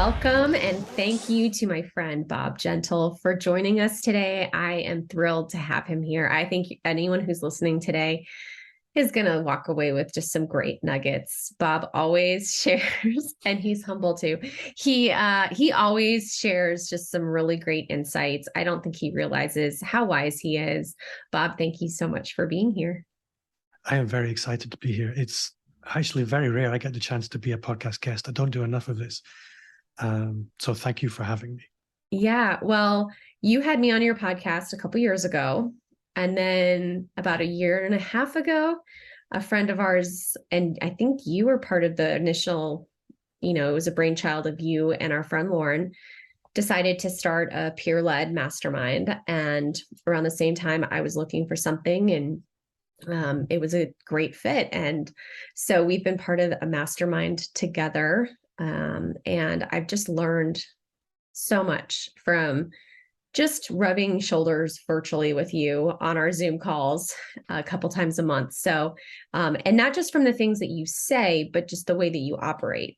Welcome and thank you to my friend Bob Gentle for joining us today. I am thrilled to have him here. I think anyone who's listening today is going to walk away with just some great nuggets. Bob always shares, and he's humble too. He always shares just some really great insights. I don't think he realizes how wise he is. Bob, thank you so much for being here. I am very excited to be here. It's actually very rare I get the chance to be a podcast guest. I don't do enough of this. So thank you for having me. Yeah, well, you had me on your podcast a couple years ago. And then about a year and a half ago, a friend of ours, and I think you were part of the initial, it was a brainchild of you and our friend Lauren, decided to start a peer-led mastermind. And around the same time, I was looking for something and it was a great fit. And so we've been part of a mastermind together. And I've just learned so much from just rubbing shoulders virtually with you on our Zoom calls a couple times a month. So, and not just from the things that you say, but just the way that you operate,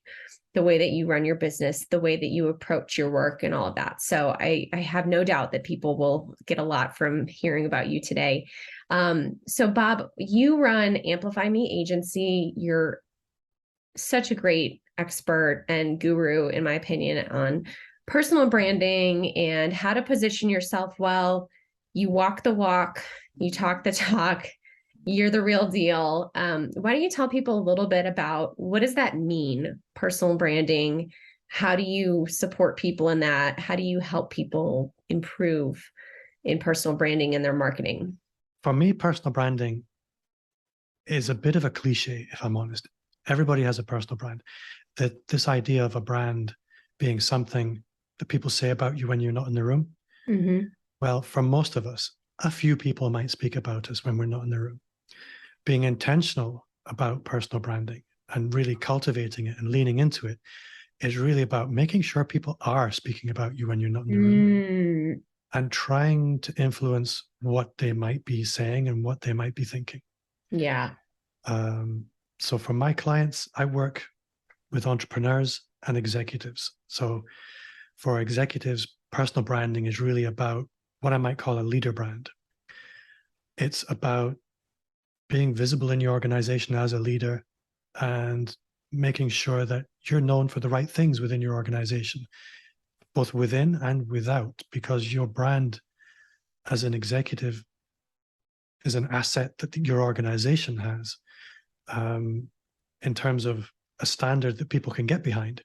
the way that you run your business, the way that you approach your work and all of that. So I have no doubt that people will get a lot from hearing about you today. So Bob, you run Amplify Me Agency. You're such a great expert and guru, in my opinion, on personal branding and how to position yourself well. You walk the walk, you talk the talk, you're the real deal. Why don't you tell people a little bit about what does that mean, personal branding? How do you support people in that? How do you help people improve in personal branding and their marketing? For me, personal branding is a bit of a cliche, if I'm honest. Everybody has a personal brand. That this idea of a brand being something that people say about you when you're not in the room. Mm-hmm. Well, for most of us, a few people might speak about us when we're not in the room. Being intentional about personal branding and really cultivating it and leaning into it is really about making sure people are speaking about you when you're not in the room and trying to influence what they might be saying and what they might be thinking. Yeah. So for my clients, I work with entrepreneurs and executives. So for executives, personal branding is really about what I might call a leader brand. It's about being visible in your organization as a leader and making sure that you're known for the right things within your organization, both within and without, because your brand as an executive is an asset that your organization has in terms of a standard that people can get behind.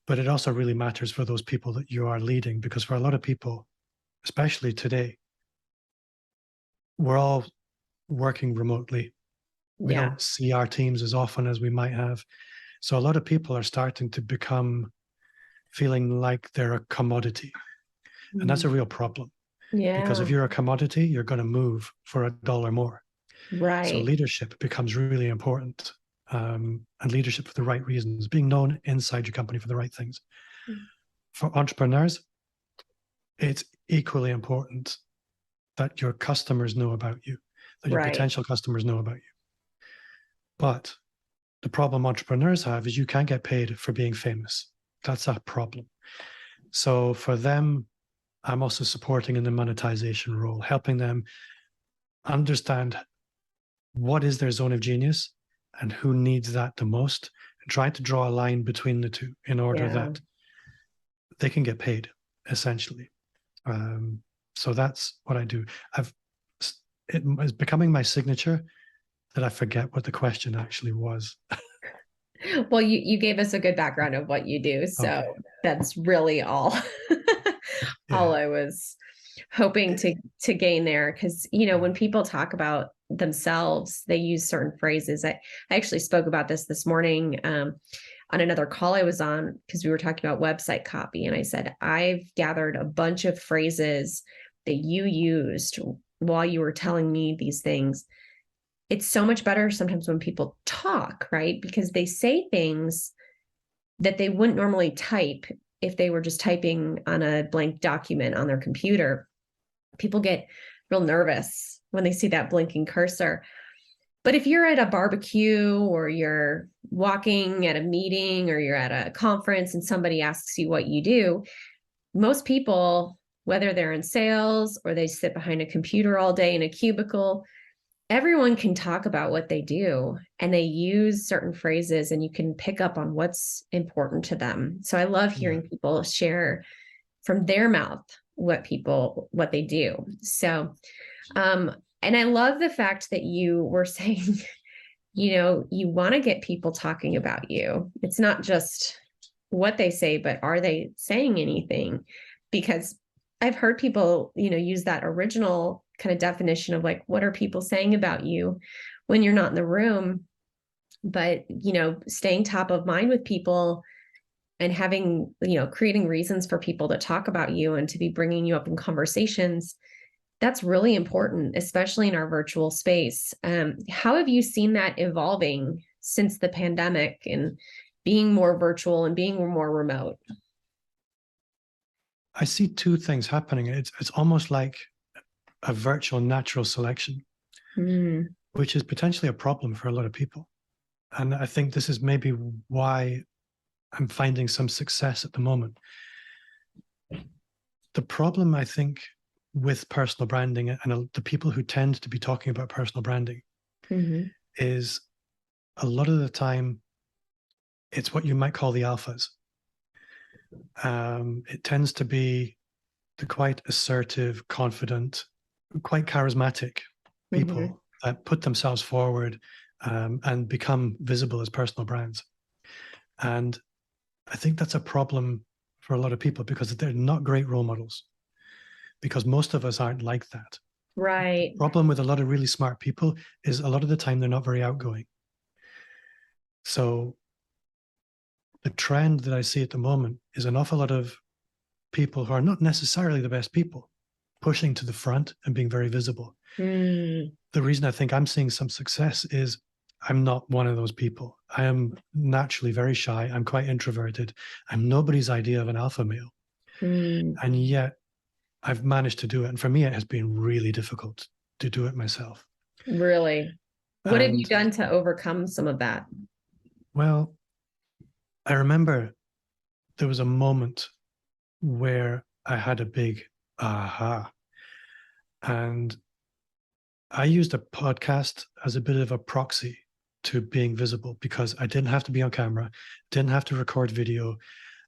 But it also really matters for those people that you are leading, because for a lot of people, especially today, we're all working remotely. We don't see our teams as often as we might have. So a lot of people are starting to become feeling like they're a commodity. And that's a real problem. Yeah. Because if you're a commodity, you're going to move for $1 more. Right. So leadership becomes really important. And leadership for the right reasons, being known inside your company for the right things. For entrepreneurs, it's equally important that your customers know about you, that your potential customers know about you. But the problem entrepreneurs have is you can't get paid for being famous. That's a problem. So for them, I'm also supporting in the monetization role, helping them understand what is their zone of genius and who needs that the most, and trying to draw a line between the two in order that they can get paid, essentially. So that's what I do. It is becoming my signature that I forget what the question actually was. Well, you gave us a good background of what you do. So that's really all I was hoping to gain there. Because, when people talk about themselves, they use certain phrases. I actually spoke about this morning on another call I was on, because we were talking about website copy. And I said, I've gathered a bunch of phrases that you used while you were telling me these things. It's so much better sometimes when people talk, right? Because they say things that they wouldn't normally type if they were just typing on a blank document on their computer. People get real nervous when they see that blinking cursor. But if you're at a barbecue or you're walking at a meeting or you're at a conference and somebody asks you what you do, most people, whether they're in sales or they sit behind a computer all day in a cubicle, everyone can talk about what they do and they use certain phrases and you can pick up on what's important to them. So I love Yeah. hearing people share from their mouth what they do. So and I love the fact that you were saying, you want to get people talking about you. It's not just what they say, but are they saying anything? Because I've heard people, use that original kind of definition of like, what are people saying about you when you're not in the room? But, staying top of mind with people and having, creating reasons for people to talk about you and to be bringing you up in conversations, that's really important, especially in our virtual space. How have you seen that evolving since the pandemic and being more virtual and being more remote? I see two things happening. It's almost like a virtual natural selection, Mm, which is potentially a problem for a lot of people. And I think this is maybe why I'm finding some success at the moment. The problem, I think, with personal branding and the people who tend to be talking about personal branding mhm. is a lot of the time it's what you might call the alphas. It tends to be the quite assertive, confident, quite charismatic Mhm. people that put themselves forward and become visible as personal brands. And I think that's a problem for a lot of people because they're not great role models, because most of us aren't like that. The Right. problem with a lot of really smart people is a lot of the time they're not very outgoing. So the trend that I see at the moment is an awful lot of people who are not necessarily the best people pushing to the front and being very visible. Mm, The reason I think I'm seeing some success is I'm not one of those people. I am naturally very shy. I'm quite introverted. I'm nobody's idea of an alpha male. mm. And yet I've managed to do it. And for me, it has been really difficult to do it myself. Really? What have you And done to overcome some of that? well, I remember there was a moment where I had a big aha. And I used a podcast as a bit of a proxy to being visible because I didn't have to be on camera, didn't have to record video.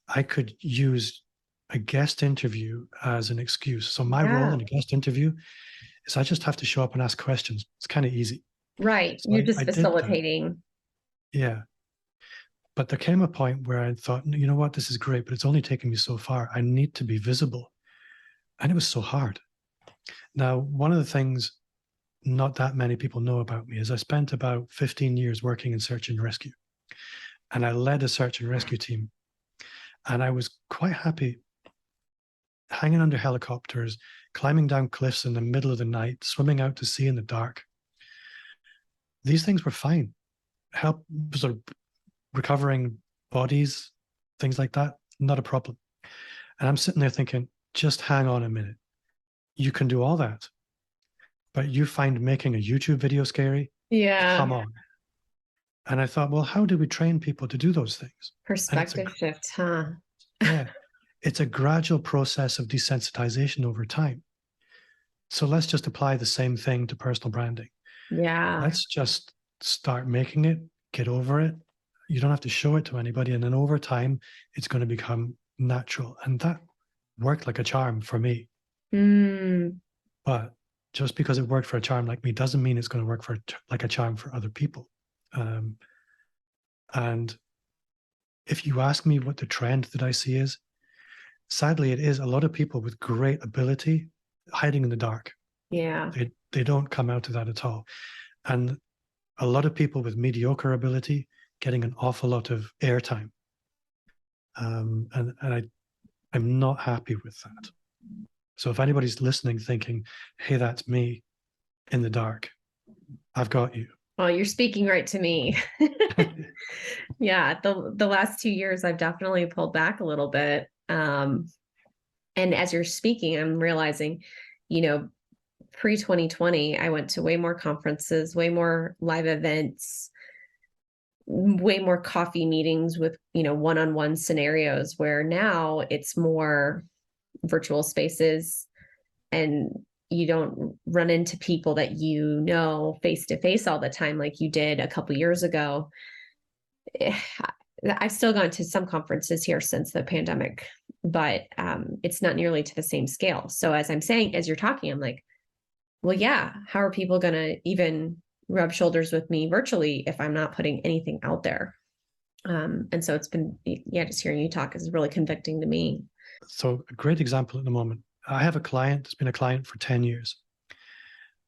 I could use a guest interview as an excuse. So my role Yeah. in a guest interview is I just have to show up and ask questions. It's kind of easy. Right. So You're I just did that. facilitating. Yeah. But there came a point where I thought, you know what, this is great, but it's only taken me so far. I need to be visible. And it was so hard. Now, one of the things not that many people know about me is I spent about 15 years working in search and rescue. And I led a search and rescue team. And I was quite happy hanging under helicopters, climbing down cliffs in the middle of the night, swimming out to sea in the dark. These things were fine. Help sort of recovering bodies, things like that, not a problem. And I'm sitting there thinking, just hang on a minute. You can do all that, but you find making a YouTube video scary? Yeah. Come on. And I thought, well, how do we train people to do those things? And Perspective shift, huh? yeah, it's a gradual process of desensitization over time. So let's just apply the same thing to personal branding. Yeah. Let's just start making it, get over it. You don't have to show it to anybody. And then over time, it's going to become natural. And that worked like a charm for me. Mm, But just because it worked for a charm like me doesn't mean it's going to work for like a charm for other people. Um, and if you ask me what the trend that I see is, sadly, it is a lot of people with great ability hiding in the dark. yeah. They don't come out of that at all. And a lot of people with mediocre ability getting an awful lot of airtime. I'm not happy with that. So if anybody's listening thinking, hey, that's me in the dark, I've got you. Well, you're speaking right to me. Yeah, the last 2 years I've definitely pulled back a little bit. And as you're speaking, I'm realizing, you know, pre 2020, I went to way more conferences, way more live events, way more coffee meetings with, one-on-one scenarios, where now it's more virtual spaces, and you don't run into people that face to face all the time like you did a couple years ago. I've still gone to some conferences here since the pandemic, but it's not nearly to the same scale. So as you're talking, I'm like, well, yeah, how are people going to even rub shoulders with me virtually if I'm not putting anything out there? And so it's been, just hearing you talk is really convicting to me. So a great example at the moment. I have a client that's been a client for 10 years.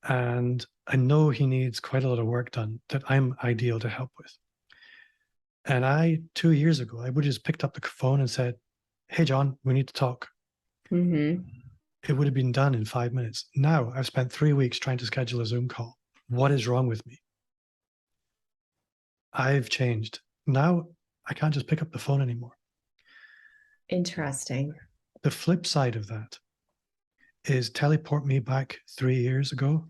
And I know he needs quite a lot of work done that I'm ideal to help with. And 2 years ago, I would have just picked up the phone and said, "Hey, John, we need to talk." Mm-hmm. It would have been done in 5 minutes. Now I've spent 3 weeks trying to schedule a Zoom call. What is wrong with me? I've changed. Now I can't just pick up the phone anymore. Interesting. The flip side of that is teleport me back 3 years ago.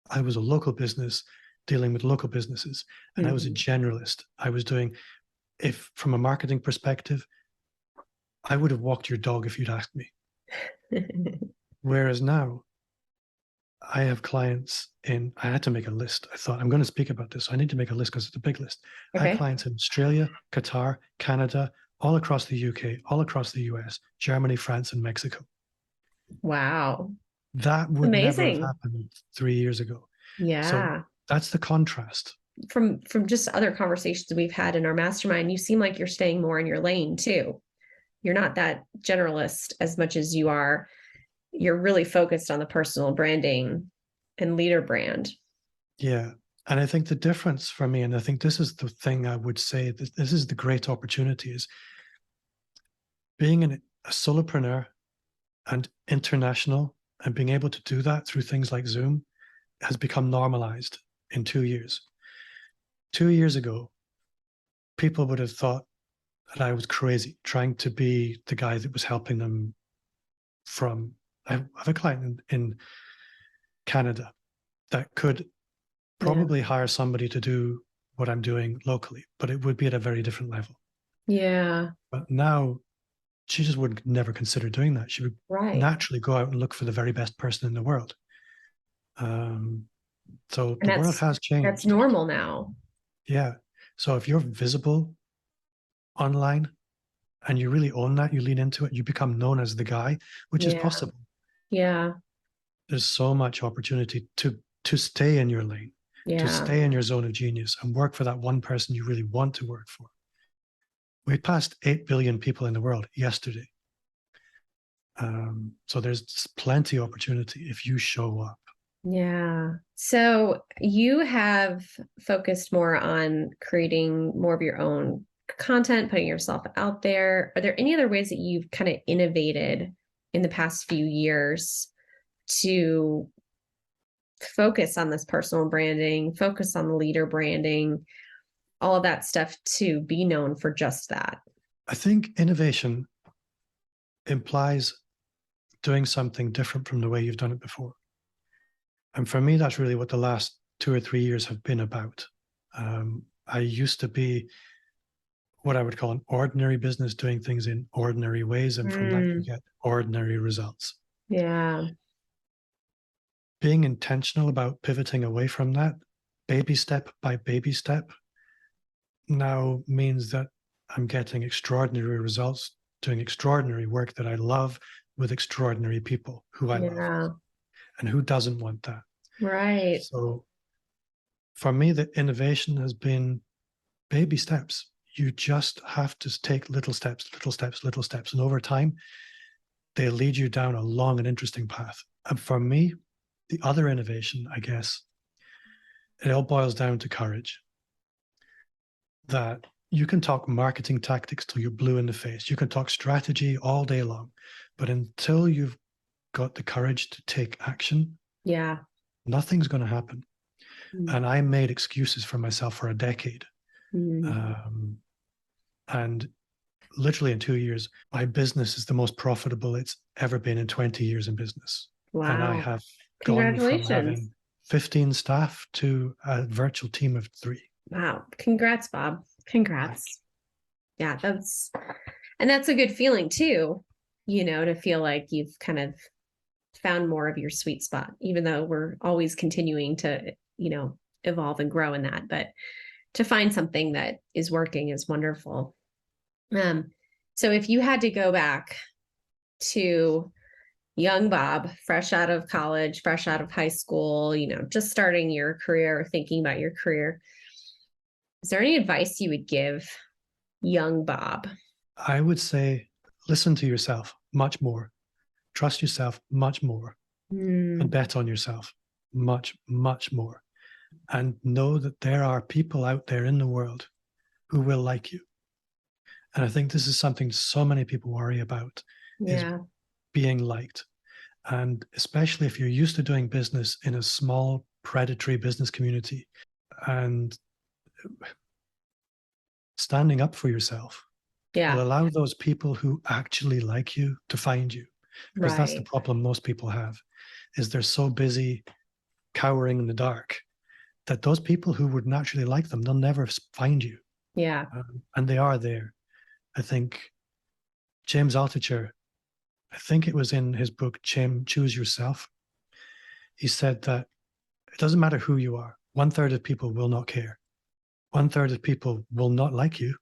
I was a local business dealing with local businesses, and I was a generalist. I was doing, if from a marketing perspective, I would have walked your dog if you'd asked me. Whereas now, I have clients I had to make a list. I thought, I'm going to speak about this. So I need to make a list because it's a big list. I have clients in Australia, Qatar, Canada, all across the UK, all across the US, Germany, France, and Mexico. Wow. That would never have Amazing. happened 3 years ago. Yeah. So that's the contrast. From just other conversations we've had in our mastermind, you seem like you're staying more in your lane too. You're not that generalist as much as you're really focused on the personal branding and leader brand. Yeah. And I think the difference for me, and I think this is the thing I would say, that this is the great opportunity, is being a solopreneur and international, and being able to do that through things like Zoom has become normalized in 2 years. 2 years ago, people would have thought that I was crazy trying to be the guy that was helping them I have a client in Canada that could probably hire somebody to do what I'm doing locally, but it would be at a very different level. Yeah. But now she just would never consider doing that. She would naturally go out and look for the very best person in the world. So the world has changed. That's normal now. Yeah. So if you're visible online and you really own that, you lean into it, you become known as the guy, which is possible. Yeah. There's so much opportunity to stay in your lane, to stay in your zone of genius and work for that one person you really want to work for. We passed 8 billion people in the world yesterday. So there's plenty of opportunity if you show up. Yeah. So you have focused more on creating more of your own content, putting yourself out there. Are there any other ways that you've kind of innovated in the past few years to focus on this personal branding, focus on the leader branding, all of that stuff, to be known for just that? I think innovation implies doing something different from the way you've done it before. And for me, that's really what the last 2 or 3 years have been about. I used to be what I would call an ordinary business, doing things in ordinary ways. And from that, you get ordinary results. Yeah. Being intentional about pivoting away from that, baby step by baby step, now means that I'm getting extraordinary results, doing extraordinary work that I love with extraordinary people who I love. And who doesn't want that? Right. So for me, the innovation has been baby steps. You just have to take little steps, little steps, little steps. And over time, they lead you down a long and interesting path. And for me, the other innovation, I guess, it all boils down to courage. That you can talk marketing tactics till you're blue in the face. You can talk strategy all day long. But until you've got the courage to take action, nothing's going to happen. And I made excuses for myself for a decade. And literally in 2 years, my business is the most profitable it's ever been in 20 years in business. Wow. And I have gone from Congratulations. having 15 staff to a virtual team of 3. Wow. Congrats, Bob. Like, Congrats. Yeah, that's a good feeling too, to feel like you've kind of found more of your sweet spot, even though we're always continuing to, evolve and grow in that. But to find something that is working is wonderful. So if you had to go back to young Bob, fresh out of college, fresh out of high school, just starting your career or thinking about your career, is there any advice you would give young Bob? I would say, listen to yourself much more, trust yourself much more, and bet on yourself much, much more. And know that there are people out there in the world who will like you. And I think this is something so many people worry about, is Yeah. being liked. And especially if you're used to doing business in a small, predatory business community, and standing up for yourself Yeah. will allow those people who actually like you to find you. Because that's the Right. problem most people have, is they're so busy cowering in the dark that those people who would naturally like them, they'll never find you. Yeah. And they are there. I think James Altucher, I think it was in his book, Choose Yourself. He said that it doesn't matter who you are. 1/3 of people will not care. 1/3 of people will not like you.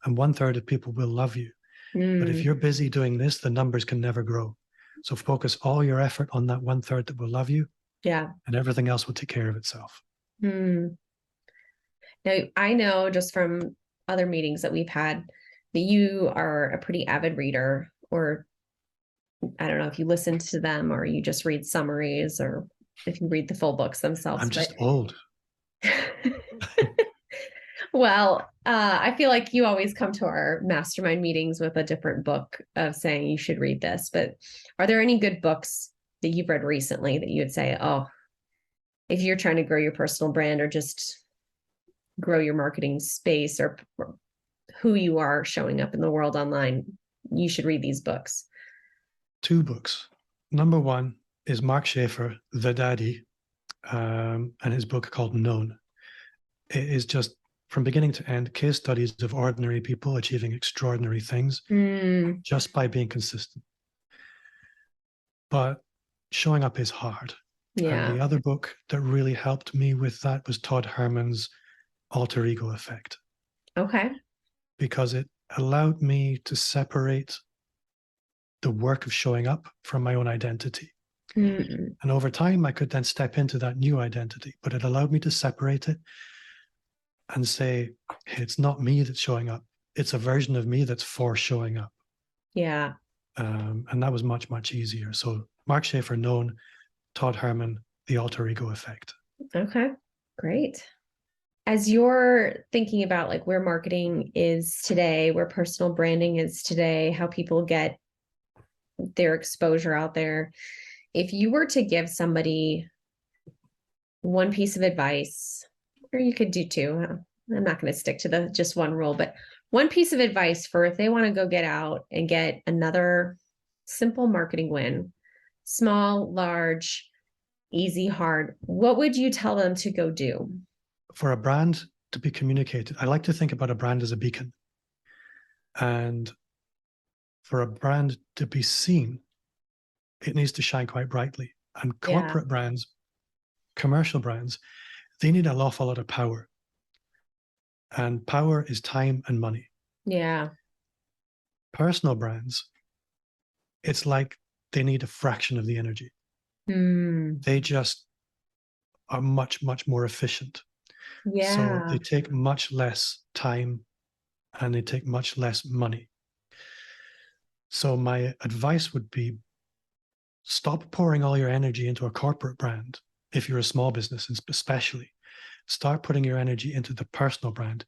And 1/3 of people will love you. But if you're busy doing this, the numbers can never grow. So focus all your effort on that 1/3 that will love you. Yeah. And everything else will take care of itself. Now, I know just from other meetings that we've had that you are a pretty avid reader, or I don't know if you listen to them or you just read summaries or if you read the full books themselves. I'm just old. Well, I feel like you always come to our mastermind meetings with a different book of saying you should read this. But are there any good books that you've read recently that you would say, oh, if you're trying to grow your personal brand or just grow your marketing space or who you are showing up in the world online, you should read these books? 2 books. Number 1 is Mark Schaefer, The Daddy, and his book called Known. It is just from beginning to end case studies of ordinary people achieving extraordinary things just by being consistent. But showing up is hard. And the Yeah. other book that really helped me with that was Todd Herman's Alter Ego Effect, Okay. because it allowed me to separate the work of showing up from my own identity. Mm. And over time, I could then step into that new identity, but it allowed me to separate it and say, hey, it's not me that's showing up. It's a version of me that's for showing up. Yeah. And that was much, much easier. So Mark Schaefer, Known, Todd Herman, The Alter Ego Effect. Okay. Great. As you're thinking about like where marketing is today, where personal branding is today, how people get their exposure out there, if you were to give somebody one piece of advice, or you could do two, I'm not going to stick to the just one rule, but one piece of advice for if they want to go get out and get another simple marketing win, small, large, easy, hard, what would you tell them to go do? For a brand to be communicated, I like to think about a brand as a beacon. And for a brand to be seen, it needs to shine quite brightly. And corporate brands, commercial brands, they need an awful lot of power. And power is time and money. Yeah. Personal brands, it's like they need a fraction of the energy. They just are much, much more efficient. So they take much less time and they take much less money. So my advice would be, stop pouring all your energy into a corporate brand. If you're a small business, especially, start putting your energy into the personal brand,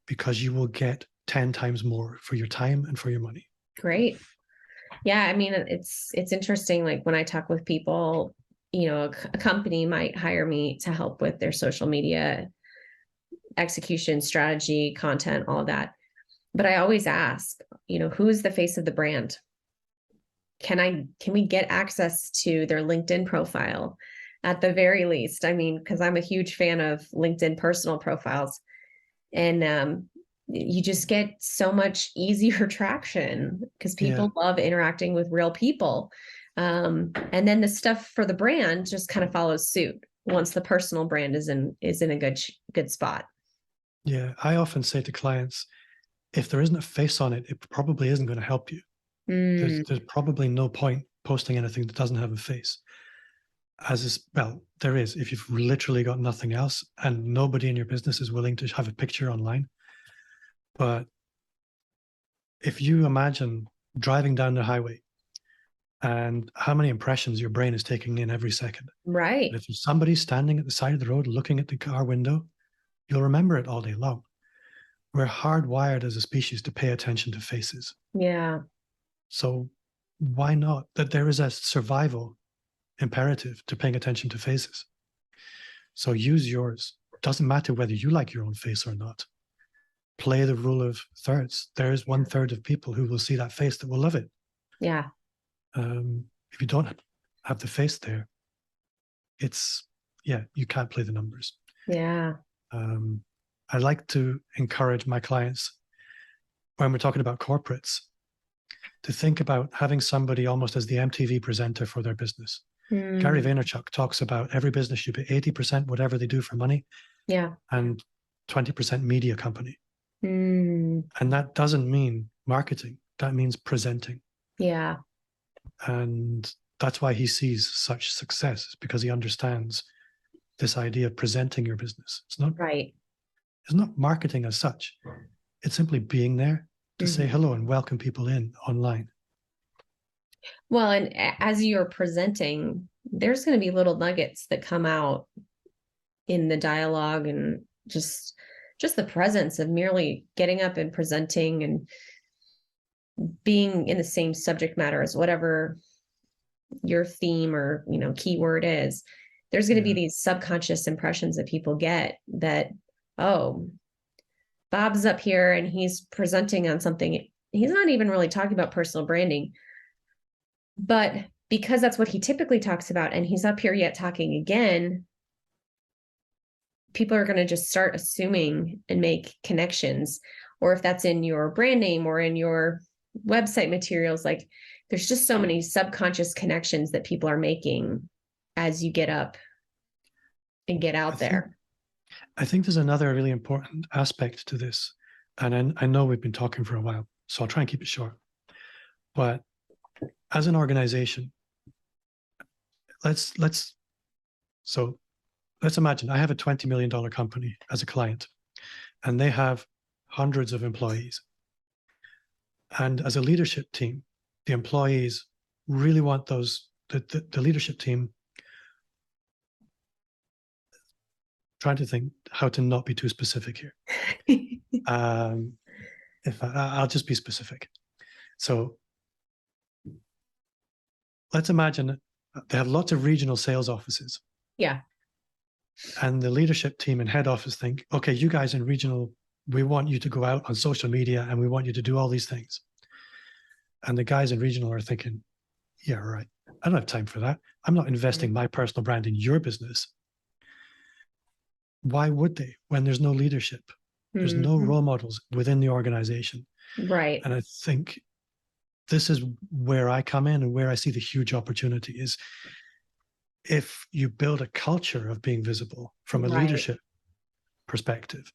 because you will get 10 times more for your time and for your money. Great. Yeah, I mean, it's interesting. Like when I talk with people, a company might hire me to help with their social media execution, strategy, content, all of that. But I always ask, who's the face of the brand? Can we get access to their LinkedIn profile? at the very least. I mean, because I'm a huge fan of LinkedIn personal profiles, and you just get so much easier traction because Yeah. people love interacting with real people. And then the stuff for the brand just kind of follows suit once the personal brand is in a good spot. Yeah. I often say to clients, if there isn't a face on it, it probably isn't going to help you. Mm, There's probably no point posting anything that doesn't have a face. Well, there is if you've literally got nothing else and nobody in your business is willing to have a picture online. But if you imagine driving down the highway and how many impressions your brain is taking in every second, and right. if there's somebody standing at the side of the road looking at the car window, you'll remember it all day long. We're hardwired as a species to pay attention to faces. Yeah. So why not? That there is a survival imperative to paying attention to faces. So use yours. Doesn't matter whether you like your own face or not. Play the rule of thirds. There's 1/3 of people who will see that face that will love it. Yeah. If you don't have the face there, yeah, you can't play the numbers. Yeah. Um, I like to encourage my clients when we're talking about corporates to think about having somebody almost as the MTV presenter for their business. Gary Mm, Vaynerchuk talks about every business should be 80% whatever they do for money yeah. and 20% media company. Mm, And that doesn't mean marketing, that means presenting. yeah. And that's why he sees such success, because he understands this idea of presenting your business. Right. It's not marketing as such. It's simply being there to say Mhm. hello and welcome people in online. Well, and as you're presenting, there's going to be little nuggets that come out in the dialogue and just the presence of merely getting up and presenting and being in the same subject matter as whatever your theme or, keyword is. There's going to be Yeah. these subconscious impressions that people get that, oh, Bob's up here and he's presenting on something. He's not even really talking about personal branding, but because that's what he typically talks about and he's up here yet talking again, people are going to just start assuming and make connections. Or if that's in your brand name or in your website materials, like there's just so many subconscious connections that people are making as you get up and get I out think there. I think there's another really important aspect to this. And I know we've been talking for a while, so I'll try and keep it short. But as an organization, let's let's so let's imagine I have a $20 million company as a client, and they have hundreds of employees. And as a leadership team, the employees really want the leadership team, trying to think how to not be too specific here. Um, I'll just be specific. So let's imagine they have lots of regional sales offices, Yeah. and the leadership team and head office think, okay, you guys in regional, we want you to go out on social media and we want you to do all these things. And the guys in regional are thinking, yeah, right. I don't have time for that. I'm not investing my personal brand in your business. Why would they when there's no leadership? There's no Mhm. role models within the organization. Right. And I think this is where I come in and where I see the huge opportunity is if you build a culture of being visible from a Right. leadership perspective,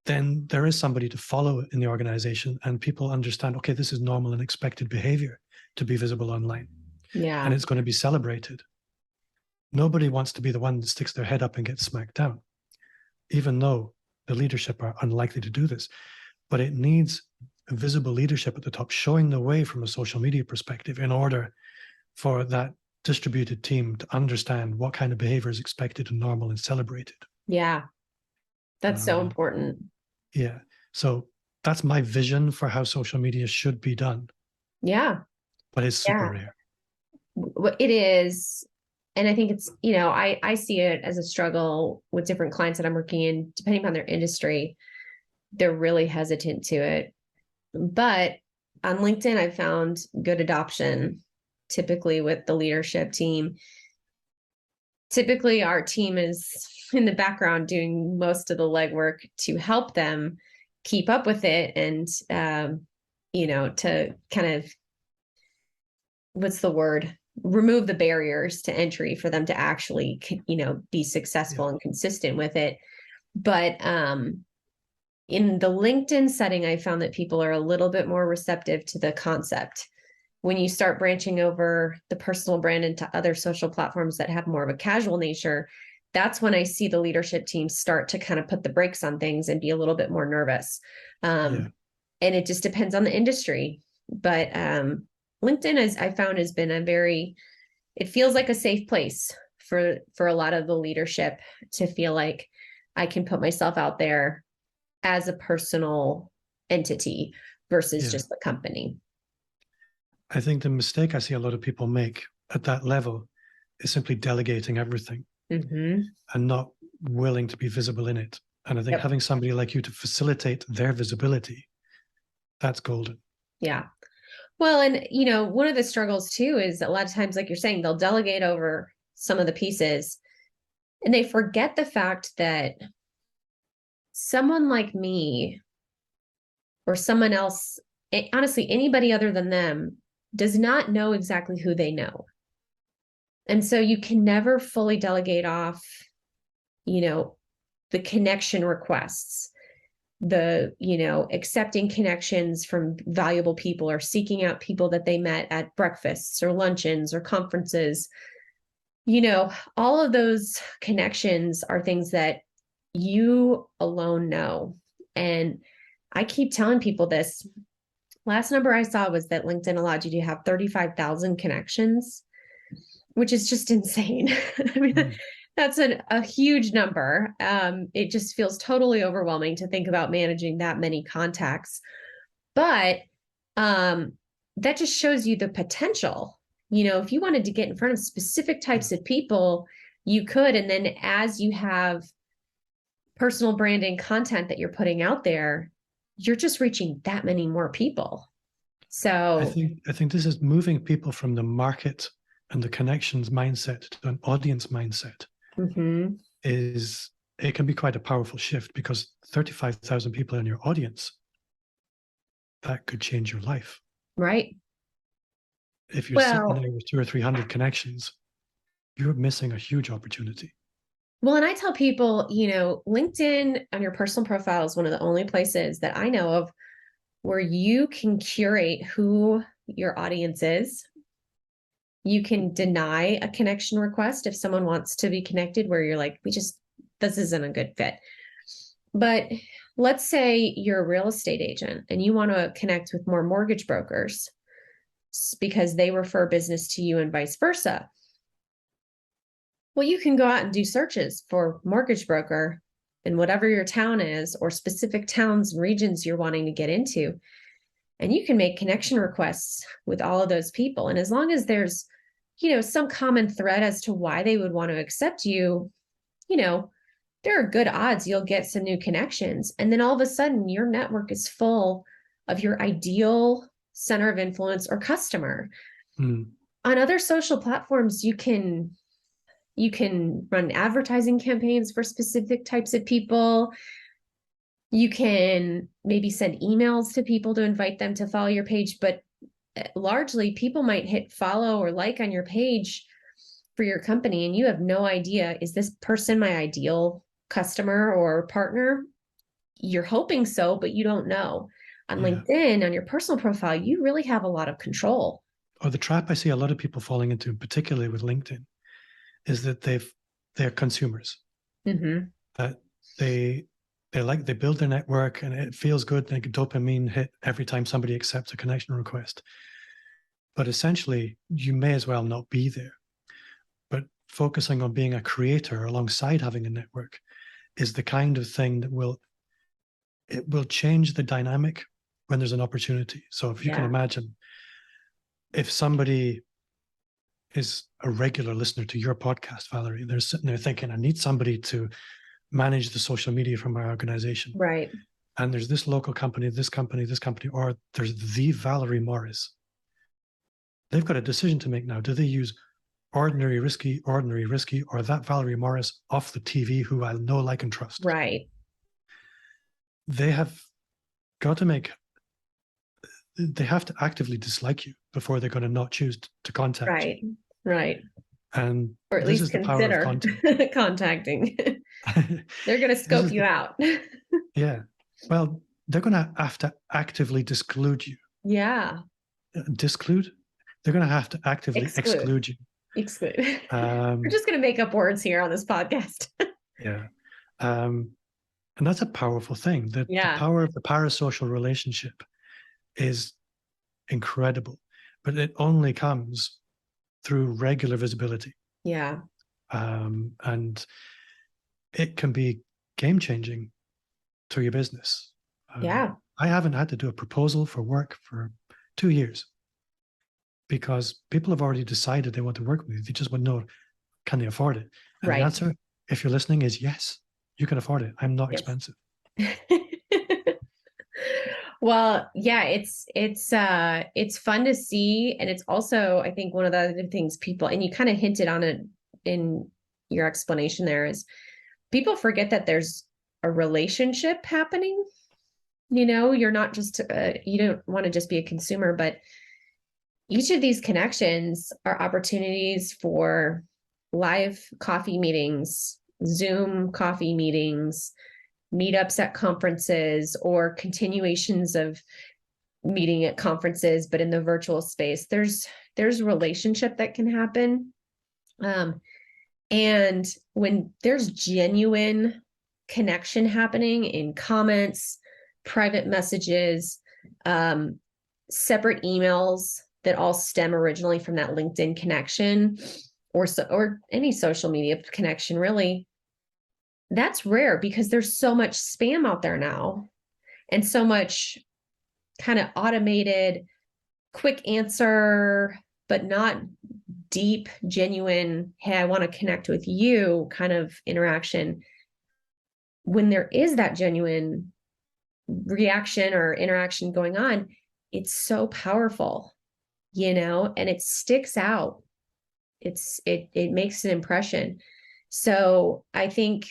then there is somebody to follow in the organization and people understand, okay, this is normal and expected behavior to be visible online and Yeah. it's going to be celebrated. Nobody wants to be the one that sticks their head up and gets smacked down, even though the leadership are unlikely to do this. But it needs a visible leadership at the top, showing the way from a social media perspective in order for that distributed team to understand what kind of behavior is expected and normal and celebrated. Yeah. That's so Um, important. yeah. So that's my vision for how social media should be done, Yeah. but it's super Yeah. rare. It is. And I think it's, I see it as a struggle with different clients that I'm working in, depending upon their industry. They're really hesitant to it. But on LinkedIn, I've found good adoption, typically with the leadership team. typically our team is in the background doing most of the legwork to help them keep up with it and, to kind of, what's the word? Remove the barriers to entry for them to actually, be successful and consistent with it. But in the LinkedIn setting, I found that people are a little bit more receptive to the concept. When you start branching over the personal brand into other social platforms that have more of a casual nature, that's when I see the leadership team start to kind of put the brakes on things and be a little bit more nervous. And it just depends on the industry. But LinkedIn, as I found, has been it feels like a safe place for a lot of the leadership to feel like I can put myself out there as a personal entity versus just the company. I think the mistake I see a lot of people make at that level is simply delegating everything and not willing to be visible in it. And I think having somebody like you to facilitate their visibility, that's golden. Yeah. Well, and one of the struggles too is a lot of times, like you're saying, they'll delegate over some of the pieces and they forget the fact that someone like me or someone else, honestly, anybody other than them, does not know exactly who they know. And so you can never fully delegate off, the connection requests, the, accepting connections from valuable people or seeking out people that they met at breakfasts or luncheons or conferences. All of those connections are things that you alone know. And I keep telling people this. Last number I saw was that LinkedIn allowed you to have 35,000 connections, which is just insane. I mean, that's a huge number. It just feels totally overwhelming to think about managing that many contacts. But that just shows you the potential. If you wanted to get in front of specific types of people, you could. And then as you have personal branding content that you're putting out there, you're just reaching that many more people. So I think this is moving people from the market and the connections mindset to an audience mindset. It can be quite a powerful shift because 35,000 people in your audience, that could change your life. Right. If you're sitting there with 200 or 300 connections, you're missing a huge opportunity. Well, and I tell people, LinkedIn on your personal profile is one of the only places that I know of where you can curate who your audience is. You can deny a connection request if someone wants to be connected where you're like, this isn't a good fit. But let's say you're a real estate agent and you want to connect with more mortgage brokers because they refer business to you and vice versa. Well, you can go out and do searches for mortgage broker in whatever your town is or specific towns and regions you're wanting to get into. And you can make connection requests with all of those people. And as long as there's, some common thread as to why they would want to accept you, there are good odds you'll get some new connections. And then all of a sudden your network is full of your ideal center of influence or customer. On other social platforms, you can run advertising campaigns for specific types of people. You can maybe send emails to people to invite them to follow your page, but largely people might hit follow or like on your page for your company and you have no idea, is this person my ideal customer or partner? You're hoping so, but you don't know. On LinkedIn, on your personal profile, you really have a lot of control. Or the trap I see a lot of people falling into, particularly with LinkedIn, is that they're consumers. That they build their network and it feels good. They get dopamine hit every time somebody accepts a connection request. But essentially, you may as well not be there. But focusing on being a creator alongside having a network is the kind of thing that will change the dynamic when there's an opportunity. So if you can imagine, if somebody is a regular listener to your podcast, Valerie, they're sitting there thinking, I need somebody to manage the social media for my organization. Right. And there's this local company, this company, or there's the Valerie Morris. They've got a decision to make now. Do they use ordinary, risky, or that Valerie Morris off the TV who I know, like, and trust. Right. They have got to they have to actively dislike you before they're going to not choose to contact you. Right. Right. And Or at this least is the power of consider content. contacting. They're going to scope you out. Yeah. Well, they're going to have to actively disclude you. Yeah. Disclude? They're going to have to actively exclude you. Exclude. We're just going to make up words here on this podcast. Yeah. And that's a powerful thing. The power of the parasocial relationship is incredible, but it only comes through regular visibility. Yeah. And it can be game-changing to your business. Yeah. I haven't had to do a proposal for work for 2 years because people have already decided they want to work with you. They just want to know, can they afford it? And the answer, if you're listening, is yes, you can afford it. I'm not expensive. Well, yeah, it's fun to see. And it's also, I think, one of the other things people, and you kind of hinted on it in your explanation there, is people forget that there's a relationship happening. You're not just, you don't want to just be a consumer, but each of these connections are opportunities for live coffee meetings, Zoom coffee meetings, meetups at conferences, or continuations of meeting at conferences, but in the virtual space. There's relationship that can happen. And when there's genuine connection happening in comments, private messages, separate emails that all stem originally from that LinkedIn connection, or any social media connection, really, that's rare because there's so much spam out there now, and so much kind of automated, quick answer, but not deep, genuine, hey, I want to connect with you kind of interaction. When there is that genuine reaction or interaction going on, it's so powerful, and it sticks out. It makes an impression. So I think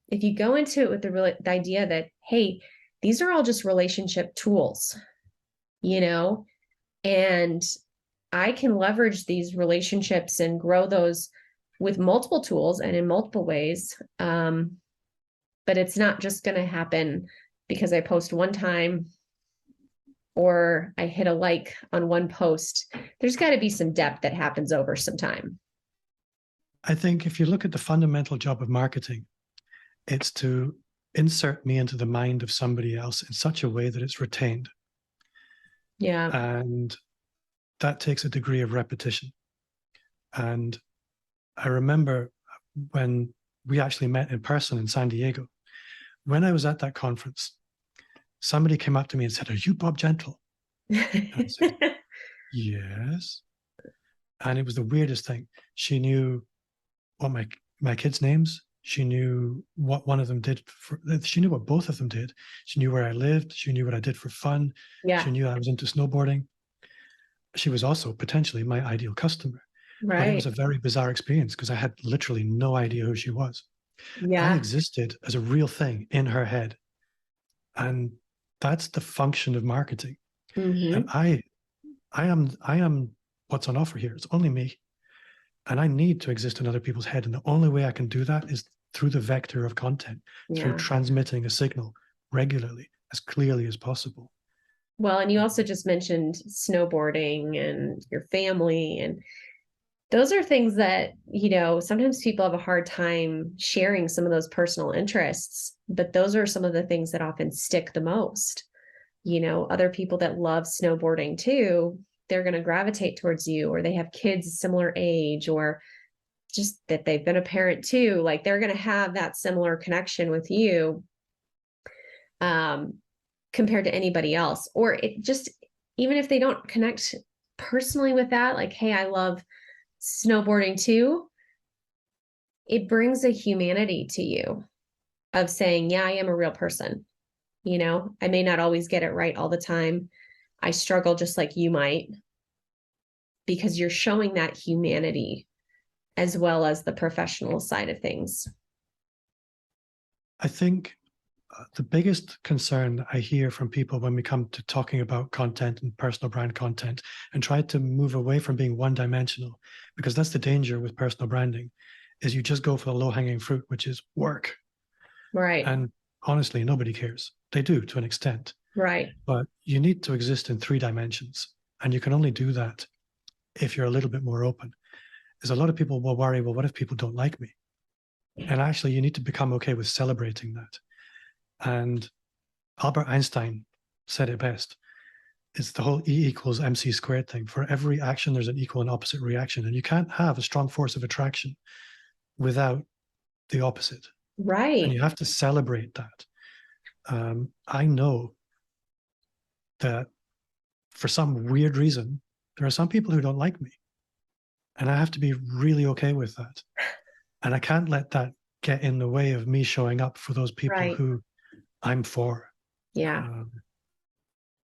if you go into it with the idea that, hey, these are all just relationship tools, and I can leverage these relationships and grow those with multiple tools and in multiple ways. But it's not just going to happen because I post one time or I hit a like on one post. There's got to be some depth that happens over some time. I think if you look at the fundamental job of marketing, it's to insert me into the mind of somebody else in such a way that it's retained. Yeah. And that takes a degree of repetition. And I remember when we actually met in person in San Diego, when I was at that conference, somebody came up to me and said, "Are you Bob Gentle?" And I said, "Yes." And it was the weirdest thing. She knew what my kids' names. She knew what one of them did. She knew what both of them did. She knew where I lived. She knew what I did for fun. Yeah. She knew I was into snowboarding. She was also potentially my ideal customer. Right. But it was a very bizarre experience because I had literally no idea who she was. Yeah. I existed as a real thing in her head. And that's the function of marketing. Mm-hmm. And I am what's on offer here. It's only me. And I need to exist in other people's head. And the only way I can do that is through the vector of content, through transmitting a signal regularly, as clearly as possible. Well, and you also just mentioned snowboarding and your family, and those are things that, sometimes people have a hard time sharing some of those personal interests, but those are some of the things that often stick the most. Other people that love snowboarding too, they're going to gravitate towards you, or they have kids similar age, or just that they've been a parent too. Like, they're going to have that similar connection with you, compared to anybody else. Or it just, even if they don't connect personally with that, like, hey, I love snowboarding too, it brings a humanity to you of saying, yeah, I am a real person. I may not always get it right all the time. I struggle just like you might, because you're showing that humanity as well as the professional side of things? I think the biggest concern I hear from people when we come to talking about content and personal brand content and try to move away from being one-dimensional, because that's the danger with personal branding, is you just go for the low-hanging fruit, which is work. Right. And honestly, nobody cares. They do to an extent, Right. but you need to exist in 3 dimensions. And you can only do that if you're a little bit more open. There's a lot of people will worry, well, what if people don't like me? And actually, you need to become okay with celebrating that. And Albert Einstein said it best. It's the whole E equals MC squared thing. For every action, there's an equal and opposite reaction. And you can't have a strong force of attraction without the opposite. And Right. you have to celebrate that. I know that for some weird reason, there are some people who don't like me. And I have to be really okay with that. And I can't let that get in the way of me showing up for those people Right. who I'm for. Yeah. Um,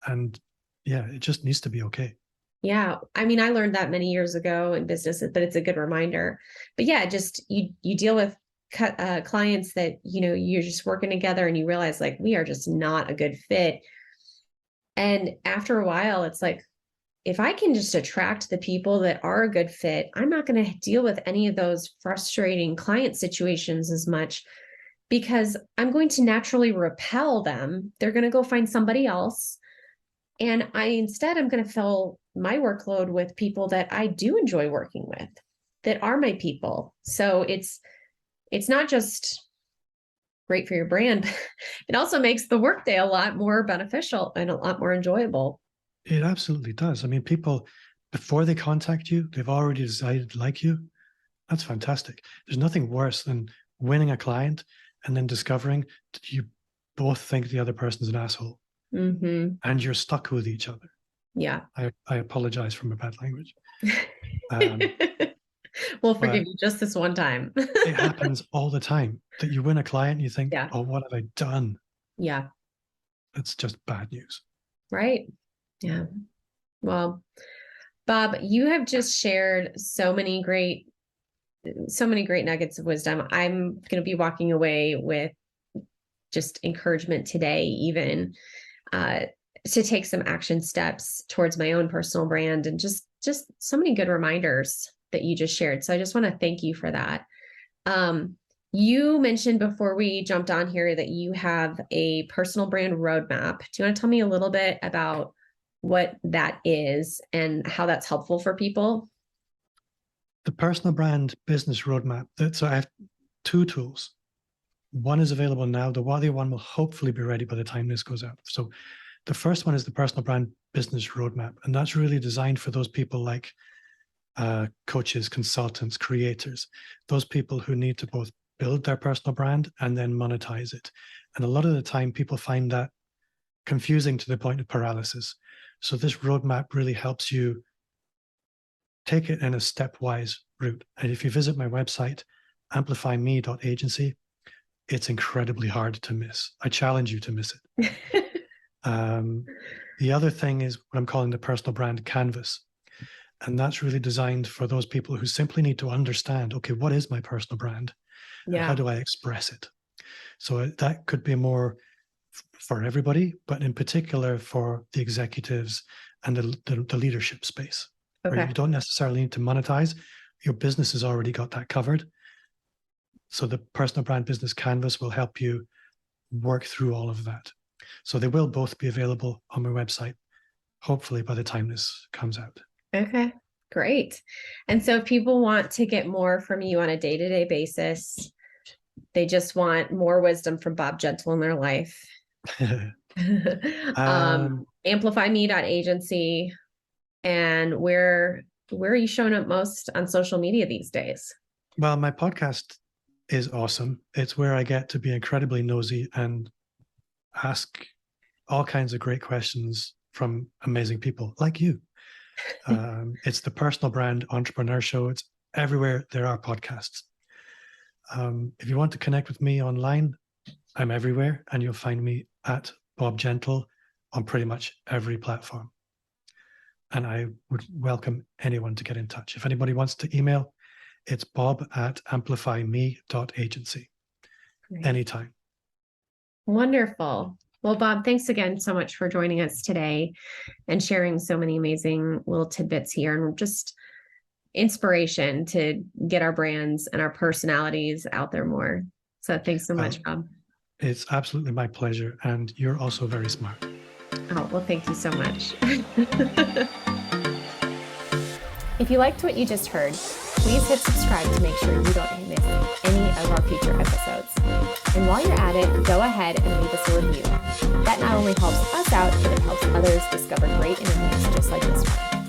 and yeah, it just needs to be okay. Yeah. I mean, I learned that many years ago in business, but it's a good reminder. But yeah, just you deal with clients that, you're just working together and you realize like we are just not a good fit. And after a while, it's like, if I can just attract the people that are a good fit, I'm not going to deal with any of those frustrating client situations as much because I'm going to naturally repel them. They're going to go find somebody else. And I'm going to fill my workload with people that I do enjoy working with, that are my people. So it's not just great for your brand. It also makes the workday a lot more beneficial and a lot more enjoyable. It absolutely does. I mean, people, before they contact you, they've already decided to like you. That's fantastic. There's nothing worse than winning a client and then discovering that you both think the other person's an asshole Mm-hmm. and you're stuck with each other. Yeah. I apologize for my bad language. Um, We'll forgive but you just this one time. it happens all the time that you win a client and you think, Yeah. oh, what have I done? Yeah. It's just bad news. Right. Yeah. Well, Bob, you have just shared so many great nuggets of wisdom. I'm going to be walking away with just encouragement today, even uh, to take some action steps towards my own personal brand, and just so many good reminders that you just shared. So I just want to thank you for that. Um, you mentioned before we jumped on here that you have a personal brand roadmap. Do you want to tell me a little bit about what that is and how that's helpful for people? The personal brand business roadmap. So I have 2 tools. One is available now. The other one will hopefully be ready by the time this goes out. So the first one is the personal brand business roadmap. And that's really designed for those people like coaches, consultants, creators, those people who need to both build their personal brand and then monetize it. And a lot of the time, people find that confusing to the point of paralysis. So this roadmap really helps you take it in a stepwise route. And if you visit my website, amplifyme.agency, it's incredibly hard to miss. I challenge you to miss it. The other thing is what I'm calling the personal brand canvas. And that's really designed for those people who simply need to understand, okay, what is my personal brand? And how Yeah. do I express it? So that could be more for everybody, but in particular for the executives and the leadership space, where Okay. you don't necessarily need to monetize. Your business has already got that covered. So the personal brand business canvas will help you work through all of that. So they will both be available on my website, hopefully by the time this comes out. Okay. Great. And so if people want to get more from you on a day-to-day basis, they just want more wisdom from Bob Gentle in their life. Amplifyme.agency. And where are you showing up most on social media these days? Well, my podcast is awesome. It's where I get to be incredibly nosy and ask all kinds of great questions from amazing people like you. It's the Personal Brand Entrepreneur Show. It's everywhere there are podcasts. If you want to connect with me online, I'm everywhere, and you'll find me at Bob Gentle on pretty much every platform. And I would welcome anyone to get in touch. If anybody wants to email, It's bob@amplifyme.agency. Great. Anytime. Wonderful. Well, Bob, thanks again so much for joining us today and sharing so many amazing little tidbits here and just inspiration to get our brands and our personalities out there more. So thanks so much, Bob. It's absolutely my pleasure. And you're also very smart. Oh, well, thank you so much. If you liked what you just heard, please hit subscribe to make sure you don't miss any of our future episodes. And while you're at it, go ahead and leave us a review. That not only helps us out, but it helps others discover great interviews just like this one.